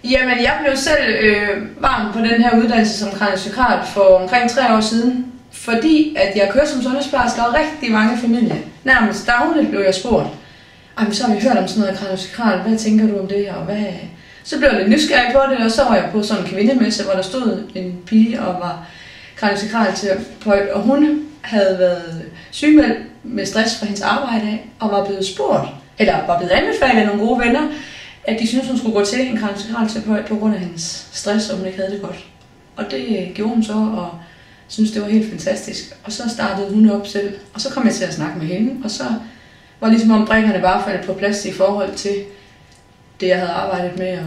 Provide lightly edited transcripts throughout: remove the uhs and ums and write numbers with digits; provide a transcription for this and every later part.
Jamen, jeg blev selv varm på den her uddannelse som kraniosekrat for omkring 3 år siden, fordi at jeg kørte som sundhedsplejerske og rigtig mange familier. Nærmest dagligt blev jeg spurgt, så har vi hørt om sådan noget kraniosekrat, hvad tænker du om det, og hvad? Så blev jeg lidt nysgerrig på det, og så var jeg på sådan en kvindemesse, hvor der stod en pige og var kraniosekrat-terapeut, og hun havde været sygemeldt med stress fra hendes arbejde af, og var blevet spurgt, eller var blevet anbefalet af nogle gode venner, at de syntes, hun skulle gå til en kraniosekrat-terapeut på grund af hendes stress, og hun ikke havde det godt. Og det gjorde hun så, og syntes, det var helt fantastisk. Og så startede hun op selv, og så kom jeg til at snakke med hende, og så var ligesom om brikkerne bare faldt på plads i forhold til det, jeg havde arbejdet med,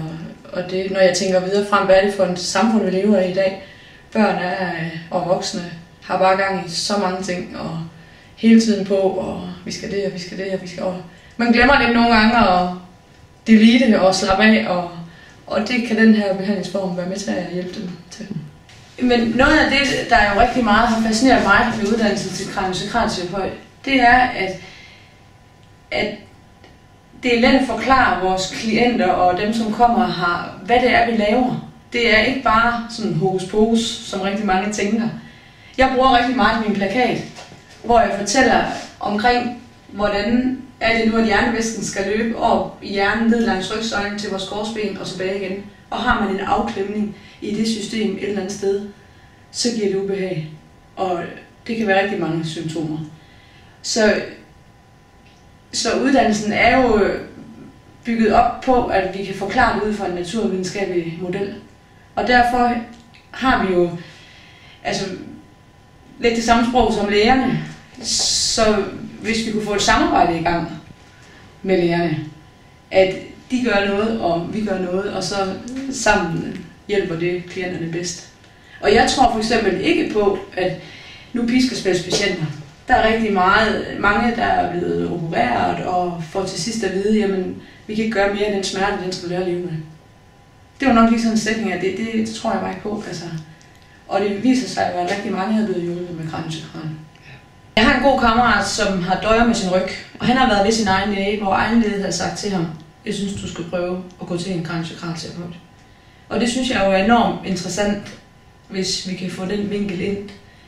og det, når jeg tænker videre frem, hvad er det for et samfund, vi lever i dag. Børn og voksne har bare gang i så mange ting, og hele tiden på, og vi skal det, og vi skal det, og vi skal... Man glemmer lidt nogle gange at delete og slappe af, og det kan den her behandlingsform være med til at hjælpe dem til. Men noget af det, der jo rigtig meget har fascineret mig ved uddannelsen til kraniosekrat-terapeut, det er, at det er let at forklare vores klienter og dem, som kommer her, hvad det er, vi laver. Det er ikke bare sådan hokus pokus, som rigtig mange tænker. Jeg bruger rigtig meget min plakat, hvor jeg fortæller omkring, hvordan er det nu, at hjernevæsken skal løbe op i hjernen ned langs rygsøjlen til vores korsben og tilbage igen. Og har man en afklemning i det system et eller andet sted, så giver det ubehag. Og det kan være rigtig mange symptomer. Så uddannelsen er jo bygget op på, at vi kan forklare det ud fra en naturvidenskabelig model. Og derfor har vi jo lidt det samme sprog som lægerne. Så hvis vi kunne få et samarbejde i gang med lægerne, at de gør noget, og vi gør noget, og så sammen hjælper det klienterne bedst. Og jeg tror for eksempel ikke på, at nu piskespælspatienter, der er rigtig mange, der er blevet opereret og får til sidst at vide, jamen vi kan ikke gøre mere end den smerte, den skal lære at leve med. Det var nok lige sådan en sætning, at det tror jeg bare ikke på. Og det viser sig, at rigtig mange er blevet hjulpet med kraniosekrat. Jeg har en god kammerat, som har døjer med sin ryg, og han har været ved sin egen læge, hvor egen læge havde sagt til ham, jeg synes, du skal prøve at gå til en kraniosekrat-terapeut. Og det synes jeg jo er enormt interessant, hvis vi kan få den vinkel ind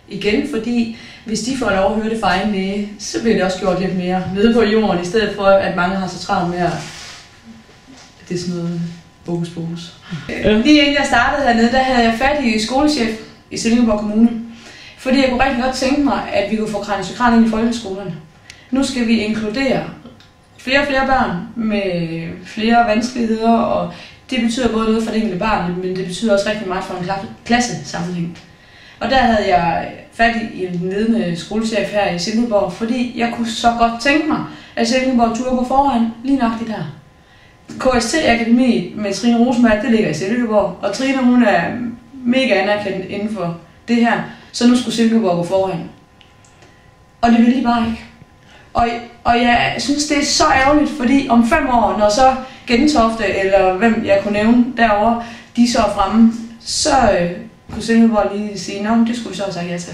igen, fordi hvis de får lov at høre det fra egen læge, så bliver det også gjort lidt mere nede på jorden, i stedet for at mange har så travlt med at det er sådan noget bogus. Lige inden jeg startede hernede, der havde jeg fat i skolechef i Silkeborg Kommune. Fordi jeg kunne rigtig godt tænke mig, at vi kunne få kraniosekrat ind i folkeskolerne. Nu skal vi inkludere flere og flere børn med flere vanskeligheder, og det betyder både noget for det enkelte barn, men det betyder også rigtig meget for en klassesammenhæng. Og der havde jeg fat i en ledende skolechef her i Silkeborg, fordi jeg kunne så godt tænke mig, at Silkeborg turde gå foran lige nøjagtigt der. KST Akademi med Trine Rosenberg, det ligger i Silkeborg, og Trine hun er mega anerkendt inden for det her, så nu skulle Silkeborg gå foran. Og det ville de bare ikke. Og jeg synes, det er så ærgerligt, fordi om 5 år, når så Gentofte, eller hvem jeg kunne nævne derovre, de så er fremme, så kunne Silkeborg lige sige, nå, det skulle vi så have sagt ja til.